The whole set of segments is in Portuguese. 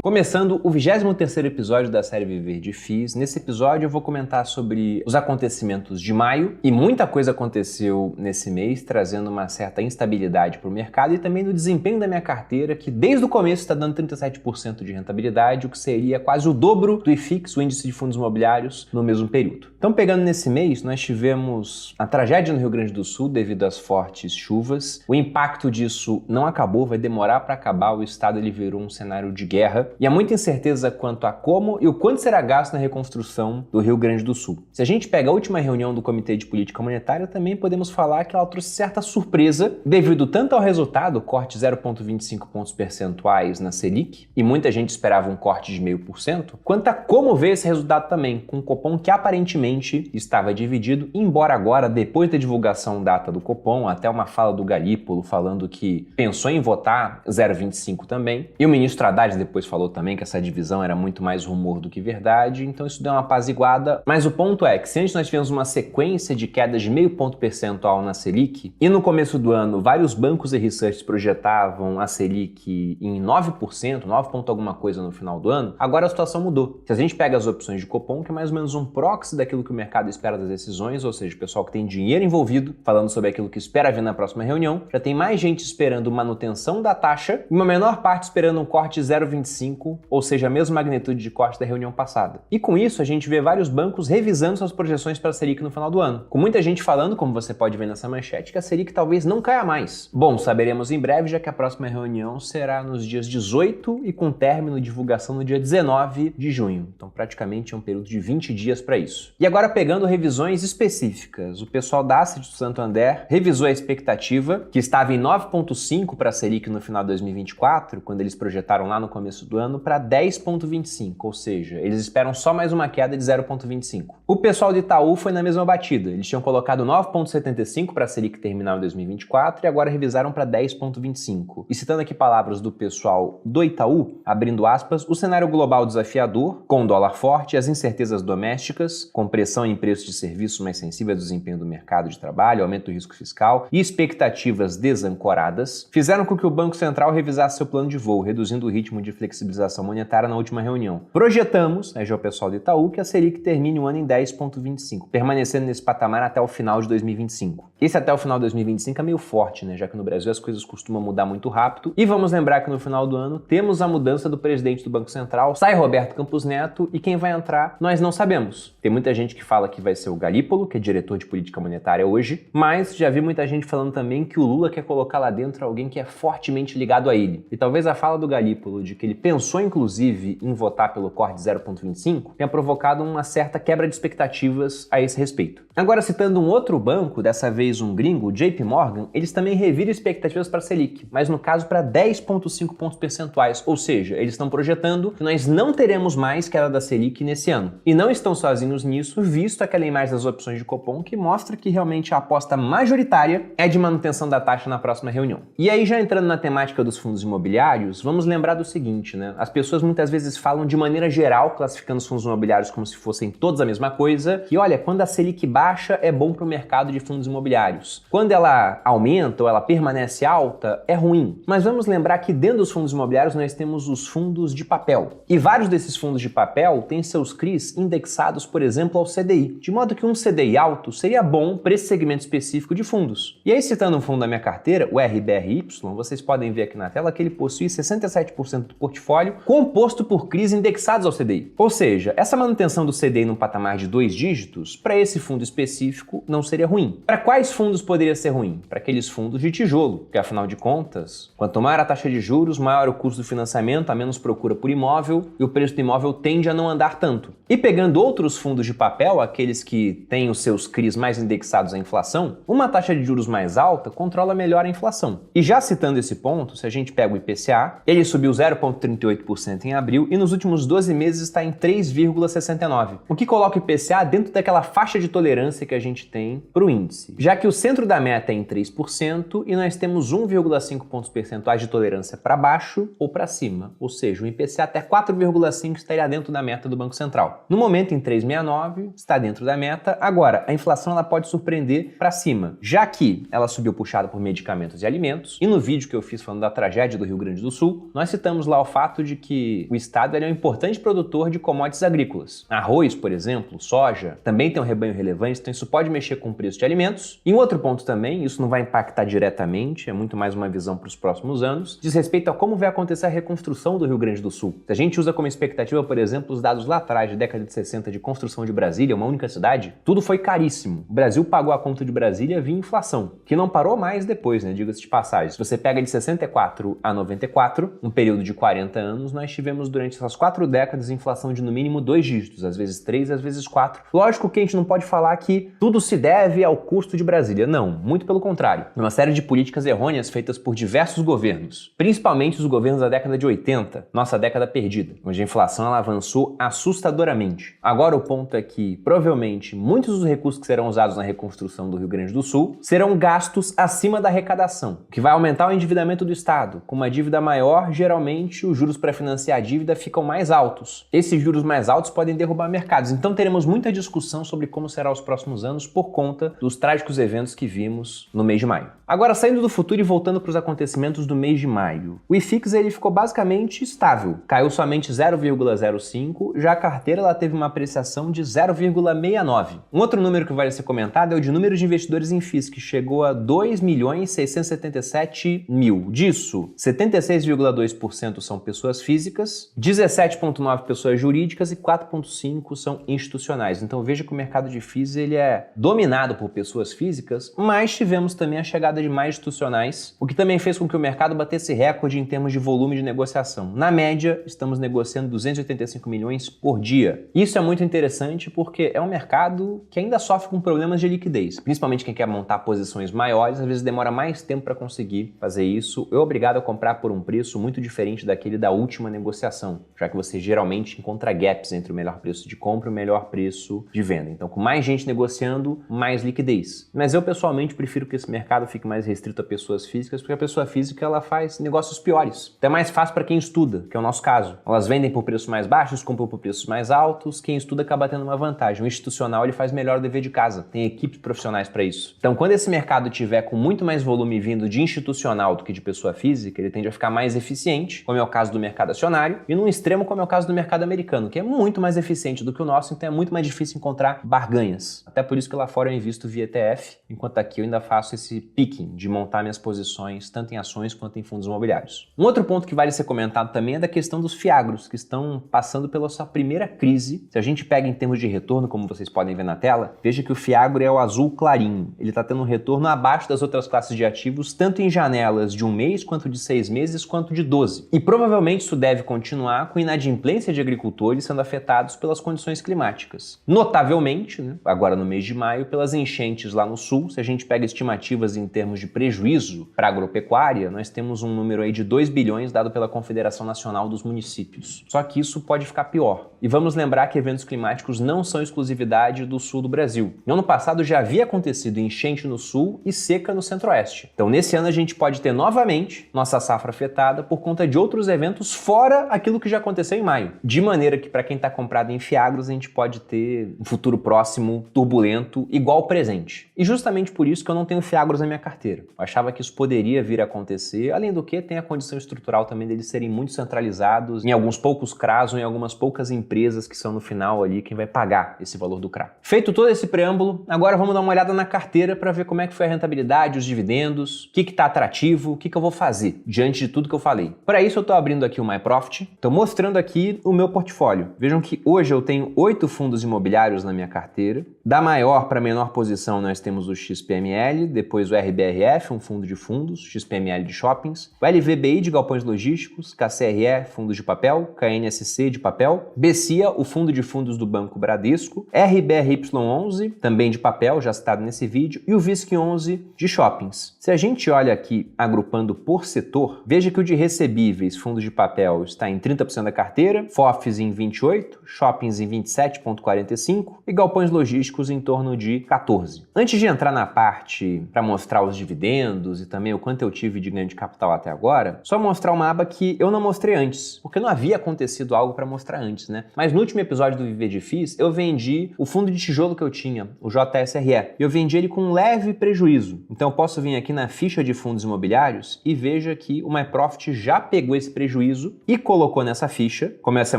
Começando o 23º episódio da série Viver de FIIs, nesse episódio eu vou comentar sobre os acontecimentos de maio, e muita coisa aconteceu nesse mês, trazendo uma certa instabilidade para o mercado e também no desempenho da minha carteira, que desde o começo está dando 37% de rentabilidade, o que seria quase o dobro do IFIX, o índice de fundos imobiliários, no mesmo período. Então, pegando nesse mês, nós tivemos a tragédia no Rio Grande do Sul devido às fortes chuvas. O impacto disso não acabou, vai demorar para acabar, o estado ele virou um cenário de guerra. E há muita incerteza quanto a como e o quanto será gasto na reconstrução do Rio Grande do Sul. Se a gente pega a última reunião do Comitê de Política Monetária, também podemos falar que ela trouxe certa surpresa, devido tanto ao resultado, corte 0,25 pontos percentuais na Selic, e muita gente esperava um corte de 0,5%, quanto a como ver esse resultado também, com um Copom que aparentemente estava dividido, embora agora, depois da divulgação data do Copom, até uma fala do Galípolo falando que pensou em votar 0,25 também, e o ministro Haddad depois falou também que essa divisão era muito mais rumor do que verdade, então isso deu uma apaziguada. Mas o ponto é que se antes nós tivemos uma sequência de quedas de 0,5 ponto percentual na Selic, e no começo do ano vários bancos e research projetavam a Selic em 9%, 9 ponto alguma coisa no final do ano, agora a situação mudou. Se a gente pega as opções de Copom, que é mais ou menos um proxy daquilo que o mercado espera das decisões, ou seja, o pessoal que tem dinheiro envolvido, falando sobre aquilo que espera vir na próxima reunião, já tem mais gente esperando manutenção da taxa e uma menor parte esperando um corte 0,25, ou seja, a mesma magnitude de corte da reunião passada. E com isso, a gente vê vários bancos revisando suas projeções para a Selic no final do ano, com muita gente falando, como você pode ver nessa manchete, que a Selic talvez não caia mais. Bom, saberemos em breve, já que a próxima reunião será nos dias 18 e com término de divulgação no dia 19 de junho. Então, praticamente é um período de 20 dias para isso. E agora, pegando revisões específicas, o pessoal da Asset do Santander revisou a expectativa, que estava em 9,5 para a Selic no final de 2024, quando eles projetaram lá no começo do ano, para 10,25, ou seja, eles esperam só mais uma queda de 0,25. O pessoal de Itaú foi na mesma batida, eles tinham colocado 9,75 para a Selic terminal em 2024 e agora revisaram para 10,25. E citando aqui palavras do pessoal do Itaú, abrindo aspas, o cenário global desafiador, com o dólar forte, as incertezas domésticas, com pressão em preços de serviços mais sensíveis ao desempenho do mercado de trabalho, aumento do risco fiscal e expectativas desancoradas, fizeram com que o Banco Central revisasse seu plano de voo, reduzindo o ritmo de flexibilização monetária na última reunião. Projetamos, já o pessoal do Itaú, que a Selic termine o ano em 10,25, permanecendo nesse patamar até o final de 2025. Esse até o final de 2025 é meio forte, né? Já que no Brasil as coisas costumam mudar muito rápido. E vamos lembrar que no final do ano temos a mudança do presidente do Banco Central, sai Roberto Campos Neto, e quem vai entrar nós não sabemos. Tem muita gente que fala que vai ser o Galípolo, que é diretor de política monetária hoje, mas já vi muita gente falando também que o Lula quer colocar lá dentro alguém que é fortemente ligado a ele. E talvez a fala do Galípolo de que ele pensou inclusive em votar pelo corte 0,25 tenha provocado uma certa quebra de expectativas a esse respeito. Agora, citando um outro banco, dessa vez um gringo, o JP Morgan, eles também reviram expectativas para a Selic, mas no caso para 10,5 pontos percentuais, ou seja, eles estão projetando que nós não teremos mais queda da Selic nesse ano. E não estão sozinhos nisso, visto aquela imagem das opções de Copom que mostra que realmente a aposta majoritária é de manutenção da taxa na próxima reunião. E aí, já entrando na temática dos fundos imobiliários, vamos lembrar do seguinte, né? As pessoas muitas vezes falam de maneira geral, classificando os fundos imobiliários como se fossem todos a mesma coisa, que olha, quando a Selic baixa é bom para o mercado de fundos imobiliários. Quando ela aumenta ou ela permanece alta, é ruim. Mas vamos lembrar que dentro dos fundos imobiliários nós temos os fundos de papel. E vários desses fundos de papel têm seus CRIs indexados, por exemplo, ao CDI. De modo que um CDI alto seria bom para esse segmento específico de fundos. E aí, citando um fundo da minha carteira, o RBRY, vocês podem ver aqui na tela que ele possui 67% do portfólio composto por CRIs indexados ao CDI. Ou seja, essa manutenção do CDI num patamar de 2 dígitos, para esse fundo específico, não seria ruim. Para quais fundos poderia ser ruim? Para aqueles fundos de tijolo, porque afinal de contas, quanto maior a taxa de juros, maior o custo do financiamento, a menos procura por imóvel, e o preço do imóvel tende a não andar tanto. E pegando outros fundos de papel, aqueles que têm os seus CRIs mais indexados à inflação, uma taxa de juros mais alta controla melhor a inflação. E já citando esse ponto, se a gente pega o IPCA, ele subiu 0,38% em abril e nos últimos 12 meses está em 3,69%, o que coloca o IPCA dentro daquela faixa de tolerância que a gente tem para o índice, já que o centro da meta é em 3% e nós temos 1,5 pontos percentuais de tolerância para baixo ou para cima, ou seja, o IPCA até 4,5% estaria dentro da meta do Banco Central. No momento, em 3,69%, está dentro da meta. Agora, a inflação ela pode surpreender para cima, já que ela subiu puxada por medicamentos e alimentos, e no vídeo que eu fiz falando da tragédia do Rio Grande do Sul, nós citamos lá o fato fato de que o Estado é um importante produtor de commodities agrícolas. Arroz, por exemplo, soja, também tem um rebanho relevante, então isso pode mexer com o preço de alimentos. E um outro ponto também, isso não vai impactar diretamente, é muito mais uma visão para os próximos anos, diz respeito a como vai acontecer a reconstrução do Rio Grande do Sul. Se a gente usa como expectativa, por exemplo, os dados lá atrás, de década de 60, de construção de Brasília, uma única cidade, tudo foi caríssimo. O Brasil pagou a conta de Brasília via inflação, que não parou mais depois, né? Diga-se de passagem. Se você pega de 64 a 94, um período de 40 anos, nós tivemos durante essas 4 décadas inflação de no mínimo 2 dígitos, às vezes 3, às vezes 4. Lógico que a gente não pode falar que tudo se deve ao custo de Brasília. Não, muito pelo contrário. Uma série de políticas errôneas feitas por diversos governos, principalmente os governos da década de 80, nossa década perdida, onde a inflação ela avançou assustadoramente. Agora o ponto é que, provavelmente, muitos dos recursos que serão usados na reconstrução do Rio Grande do Sul serão gastos acima da arrecadação, o que vai aumentar o endividamento do Estado. Com uma dívida maior, geralmente os juros para financiar a dívida ficam mais altos. Esses juros mais altos podem derrubar mercados, então teremos muita discussão sobre como será os próximos anos por conta dos trágicos eventos que vimos no mês de maio. Agora, saindo do futuro e voltando para os acontecimentos do mês de maio, o IFIX ele ficou basicamente estável, caiu somente 0,05, já a carteira ela teve uma apreciação de 0,69. Um outro número que vale ser comentado é o de número de investidores em FIIs, que chegou a 2.677.000. Disso, 76,2% são pessoas físicas, 17,9% pessoas jurídicas e 4,5% são institucionais. Então veja que o mercado de FIIs ele é dominado por pessoas físicas, mas tivemos também a chegada de mais institucionais, o que também fez com que o mercado batesse recorde em termos de volume de negociação. Na média, estamos negociando 285 milhões por dia. Isso é muito interessante porque é um mercado que ainda sofre com problemas de liquidez. Principalmente quem quer montar posições maiores, às vezes demora mais tempo para conseguir fazer isso. É obrigado a comprar por um preço muito diferente daquele da última negociação, já que você geralmente encontra gaps entre o melhor preço de compra e o melhor preço de venda. Então, com mais gente negociando, mais liquidez. Mas eu, pessoalmente, prefiro que esse mercado fique mais restrito a pessoas físicas, porque a pessoa física ela faz negócios piores. Então é mais fácil para quem estuda, que é o nosso caso. Elas vendem por preços mais baixos, compram por preços mais altos, quem estuda acaba tendo uma vantagem. O institucional ele faz melhor o dever de casa, tem equipes profissionais para isso. Então quando esse mercado tiver com muito mais volume vindo de institucional do que de pessoa física, ele tende a ficar mais eficiente, como é o caso do mercado acionário, e num extremo como é o caso do mercado americano, que é muito mais eficiente do que o nosso, então é muito mais difícil encontrar barganhas. Até por isso que lá fora eu invisto via ETF, enquanto aqui eu ainda faço esse picking de montar minhas posições tanto em ações quanto em fundos imobiliários. Um outro ponto que vale ser comentado também é da questão dos fiagros, que estão passando pela sua primeira crise. Se a gente pega em termos de retorno, como vocês podem ver na tela, veja que o fiagro é o azul clarinho. Ele está tendo um retorno abaixo das outras classes de ativos, tanto em janelas de 1 mês, quanto de 6 meses, quanto de 12. E provavelmente isso deve continuar com inadimplência de agricultores sendo afetados pelas condições climáticas. Notavelmente, né, agora no mês de maio, pelas enchentes lá no sul. Se a gente pega estimativas em termos de prejuízo para a agropecuária, nós temos um número aí de 2 bilhões dado pela Confederação Nacional dos Municípios. Só que isso pode ficar pior. E vamos lembrar que eventos climáticos não são exclusividade do sul do Brasil. No ano passado já havia acontecido enchente no sul e seca no centro-oeste. Então nesse ano a gente pode ter novamente nossa safra afetada por conta de outros eventos fora aquilo que já aconteceu em maio. De maneira que para quem está comprado em fiagros a gente pode ter um futuro próximo turbulento igual ao presente. E justamente por isso que eu não tenho fiagros na minha carteira. Eu achava que isso poderia vir a acontecer, além do que tem a condição estrutural também deles serem muito centralizados em alguns poucos CRAs ou em algumas poucas empresas que são no final ali quem vai pagar esse valor do CRA. Feito todo esse preâmbulo, agora vamos dar uma olhada na carteira para ver como é que foi a rentabilidade, os dividendos, o que está atrativo, o que eu vou fazer diante de tudo que eu falei. Para isso eu estou abrindo aqui o MyProfit, estou mostrando aqui o meu portfólio. Vejam que hoje eu tenho 8 fundos imobiliários na minha carteira. Da maior para menor posição nós temos o XPML, depois o RBRF, um fundo de fundos, XPML de shoppings, o LVBI de galpões logísticos, KCRE, fundos de papel, KNSC de papel, BCIA, o fundo de fundos do Banco Bradesco, RBRY11, também de papel, já citado nesse vídeo, e o VISC11 de shoppings. Se a gente olha aqui agrupando por setor, veja que o de recebíveis, fundos de papel, está em 30% da carteira, FOFs em 28%, shoppings em 27,45% e galpões logísticos em torno de 14%. Antes de entrar na parte para mostrar os dividendos e também o quanto eu tive de ganho de capital até agora, só mostrar uma aba que eu não mostrei antes, porque não havia acontecido algo para mostrar antes, né? Mas no último episódio do Viver de FIIs, eu vendi o fundo de tijolo que eu tinha, o JSRE, e eu vendi ele com um leve prejuízo. Então eu posso vir aqui na ficha de fundos imobiliários e veja que o MyProfit já pegou esse prejuízo e colocou nessa ficha. Como essa é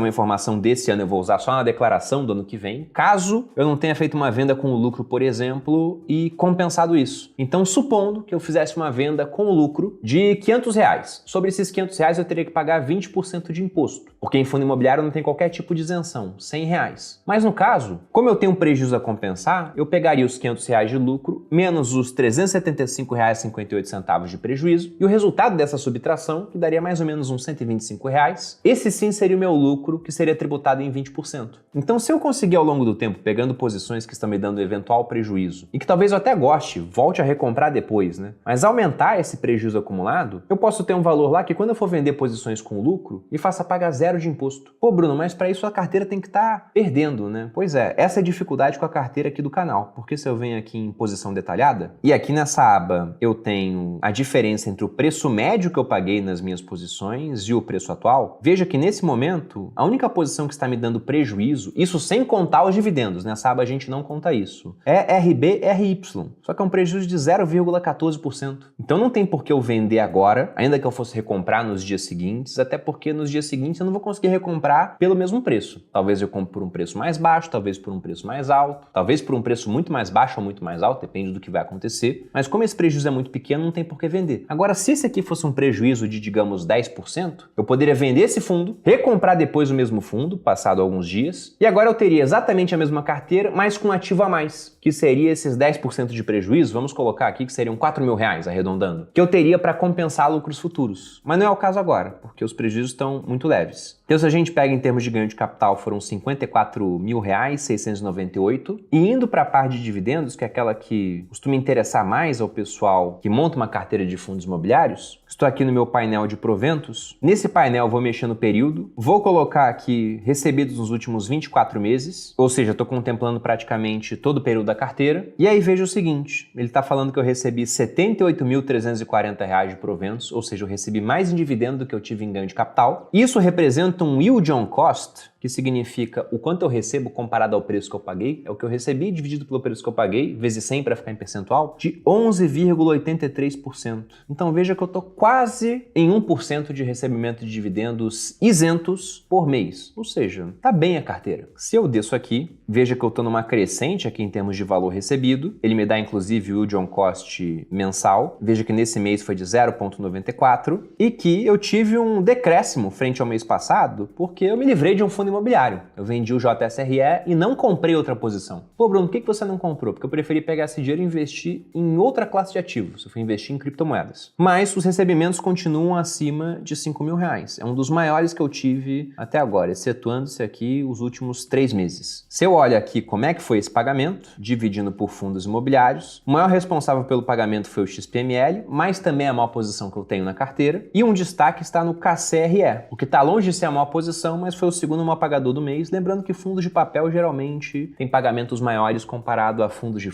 uma informação desse ano, eu vou usar só na declaração do ano que vem, caso eu não tenha feito uma venda com o lucro, por exemplo, e compensado isso. Então, supondo que eu fizesse uma venda com o lucro de R$500. Sobre esses R$500 eu teria que pagar 20% de imposto, porque em fundo imobiliário não tem qualquer tipo de isenção, R$100. Mas no caso, como eu tenho um prejuízo a compensar, eu pegaria os R$500 de lucro menos os R$375,58 de prejuízo e o resultado dessa subtração, que daria mais ou menos uns R$125, esse sim seria o meu lucro, que seria tributado em 20%. Então, se eu conseguir ao longo do tempo, pegando posições que estão me dando eventual prejuízo e que talvez eu até goste, volte a recomprar depois, né? Mas aumentar esse prejuízo acumulado, eu posso ter um valor lá que quando eu for vender posições com lucro, me faça pagar 0 de imposto. Pô, Bruno, mas para isso a carteira tem que estar perdendo, né? Pois é, essa é a dificuldade com a carteira aqui do canal, porque se eu venho aqui em posição detalhada, e aqui nessa aba eu tenho a diferença entre o preço médio que eu paguei nas minhas posições e o preço atual, veja que nesse momento, a única posição que está me dando prejuízo, isso sem contar os dividendos, nessa aba a gente não conta isso, é RBRY, só que é um prejuízo de 0,14%. Então não tem por que eu vender agora, ainda que eu fosse recomprar nos dias seguintes, até porque nos dias seguintes eu não vou conseguir recomprar pelo mesmo preço. Talvez eu compre por um preço mais baixo, talvez por um preço mais alto, talvez por um preço muito mais baixo ou muito mais alto, depende do que vai acontecer, mas como esse prejuízo é muito pequeno, não tem por que vender. Agora, se esse aqui fosse um prejuízo de, digamos, 10%, eu poderia vender esse fundo, recomprar depois o mesmo fundo, passado alguns dias, e agora eu teria exatamente a mesma carteira, mas com um ativo a mais, que seria esses 10% de prejuízo, vamos colocar aqui que seriam R$4.000, arredondando, que eu teria para compensar lucros futuros. Mas não é o caso agora, porque os prejuízos estão muito leves. Então, se a gente pega em termos de ganho de capital, foram R$54.698, e indo para a parte de dividendos, que é aquela que costuma interessar mais ao pessoal que monta uma carteira de fundos imobiliários, estou aqui no meu painel de proventos. Nesse painel, vou mexer no período, vou colocar aqui recebidos nos últimos 24 meses, ou seja, estou contemplando praticamente todo o período da carteira, e aí veja o seguinte, ele está falando que eu recebi R$78.340 de proventos, ou seja, eu recebi mais em dividendo do que eu tive em ganho de capital. Isso representa um yield on cost, que significa o quanto eu recebo comparado ao preço que eu paguei, é o que eu recebi dividido pelo preço que eu paguei, vezes 100 para ficar em percentual, de 11,83%. Então veja que eu estou quase em 1% de recebimento de dividendos isentos por mês. Ou seja, tá bem a carteira. Se eu desço aqui, veja que eu estou numa crescente aqui em termos de valor recebido. Ele me dá inclusive o yield on cost mensal. Veja que nesse mês foi de 0,94 e que eu tive um decréscimo frente ao mês passado porque eu me livrei de um fundo imobiliário. Eu vendi o JSRE e não comprei outra posição. Pô, Bruno, por que você não comprou? Porque eu preferi pegar esse dinheiro e investir em outra classe de ativos. Eu fui investir em criptomoedas. Mas os recebimentos continuam acima de R$5.000. É um dos maiores que eu tive até agora, excetuando-se aqui os últimos 3 meses. Se eu olho aqui como é que foi esse pagamento, dividindo por fundos imobiliários, o maior responsável pelo pagamento foi o XPML, mas também é a maior posição que eu tenho na carteira. E um destaque está no KCRE, o que está longe de ser a maior posição, mas foi o segundo maior pagador do mês. Lembrando que fundos de papel geralmente têm pagamentos maiores comparado a fundos de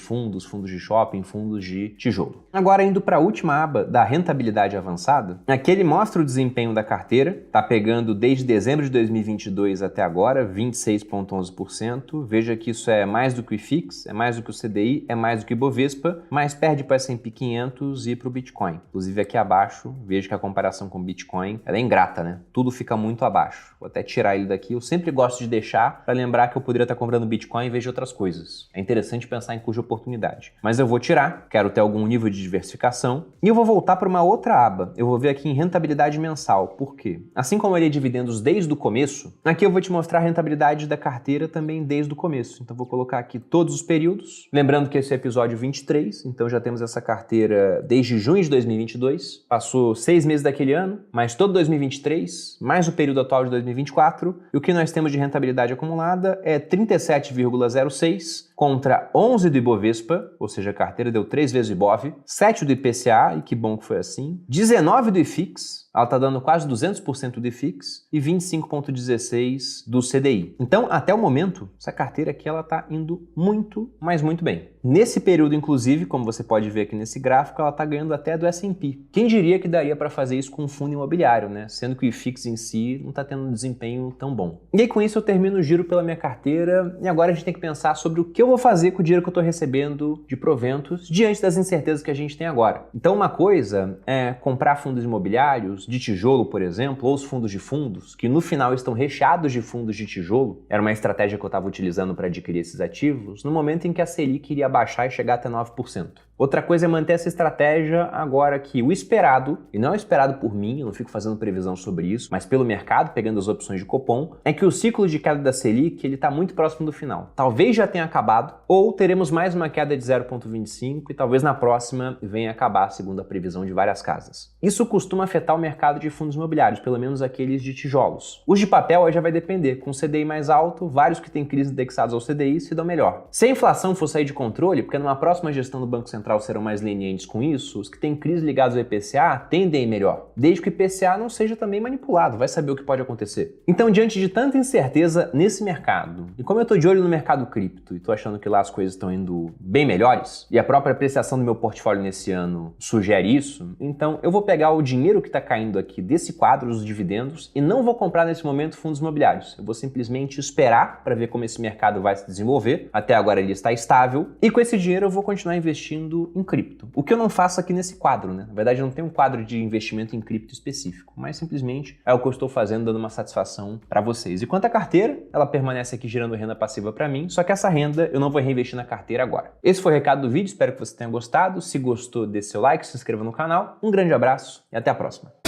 shopping, fundos de tijolo. Agora, indo para a última aba da rentabilidade avançada, aqui ele mostra o desempenho da carteira, tá pegando desde dezembro de 2022 até agora, 26,11%. Veja que isso é mais do que o IFIX, é mais do que o CDI, é mais do que o Ibovespa, mas perde para o S&P 500 e para o Bitcoin. Inclusive aqui abaixo, veja que a comparação com o Bitcoin ela é ingrata, né? Tudo fica muito abaixo. Vou até tirar ele daqui. Eu sempre gosto de deixar para lembrar que eu poderia estar comprando Bitcoin em vez de outras coisas. É interessante pensar em cuja oportunidade. Mas eu vou tirar, quero ter algum nível de diversificação, e eu vou voltar para uma outra aba. Eu vou ver aqui em rentabilidade mensal. Por quê? Assim como eu olhei dividendos desde o começo, aqui eu vou te mostrar a rentabilidade da carteira também desde o começo. Então vou colocar aqui todos os períodos. Lembrando que esse é o episódio 23, então já temos essa carteira desde junho de 2022. Passou 6 meses daquele ano, mais todo 2023, mais o período atual de 2024. E o que nós temos de rentabilidade acumulada é 37,06 contra 11 do Ibovespa, ou seja, a carteira deu 3 vezes o Ibov, 7 do IPCA, e que bom que foi assim, 19 do IFIX, ela está dando quase 200% do IFIX e 25,16% do CDI. Então, até o momento, essa carteira aqui ela está indo muito, mas muito bem. Nesse período, inclusive, como você pode ver aqui nesse gráfico, ela está ganhando até do S&P. Quem diria que daria para fazer isso com um fundo imobiliário, né? Sendo que o IFIX em si não está tendo um desempenho tão bom. E aí, com isso, eu termino o giro pela minha carteira e agora a gente tem que pensar sobre o que eu vou fazer com o dinheiro que eu estou recebendo de proventos diante das incertezas que a gente tem agora. Então, uma coisa é comprar fundos imobiliários de tijolo, por exemplo, ou os fundos de fundos, que no final estão recheados de fundos de tijolo, era uma estratégia que eu estava utilizando para adquirir esses ativos, no momento em que a Selic iria baixar e chegar até 9%. Outra coisa é manter essa estratégia agora que o esperado, e não é esperado por mim, eu não fico fazendo previsão sobre isso, mas pelo mercado, pegando as opções de Copom, é que o ciclo de queda da Selic está muito próximo do final. Talvez já tenha acabado, ou teremos mais uma queda de 0,25 e talvez na próxima venha acabar, segundo a previsão de várias casas. Isso costuma afetar o mercado de fundos imobiliários, pelo menos aqueles de tijolos. Os de papel aí já vai depender. Com o CDI mais alto, vários que têm crises indexados ao CDI se dão melhor. Se a inflação for sair de controle, porque numa próxima gestão do Banco Central serão mais lenientes com isso, os que têm crise ligados ao IPCA tendem a ir melhor, desde que o IPCA não seja também manipulado, vai saber o que pode acontecer. Então, diante de tanta incerteza nesse mercado, e como eu estou de olho no mercado cripto e estou achando que lá as coisas estão indo bem melhores, e a própria apreciação do meu portfólio nesse ano sugere isso, então eu vou pegar o dinheiro que está caindo aqui desse quadro, os dividendos, e não vou comprar nesse momento fundos imobiliários. Eu vou simplesmente esperar para ver como esse mercado vai se desenvolver. Até agora ele está estável, e com esse dinheiro eu vou continuar investindo em cripto. O que eu não faço aqui nesse quadro, né? Na verdade, eu não tenho um quadro de investimento em cripto específico, mas simplesmente é o que eu estou fazendo, dando uma satisfação para vocês. E quanto à carteira, ela permanece aqui gerando renda passiva para mim, só que essa renda eu não vou reinvestir na carteira agora. Esse foi o recado do vídeo, espero que você tenha gostado. Se gostou, dê seu like, se inscreva no canal. Um grande abraço e até a próxima.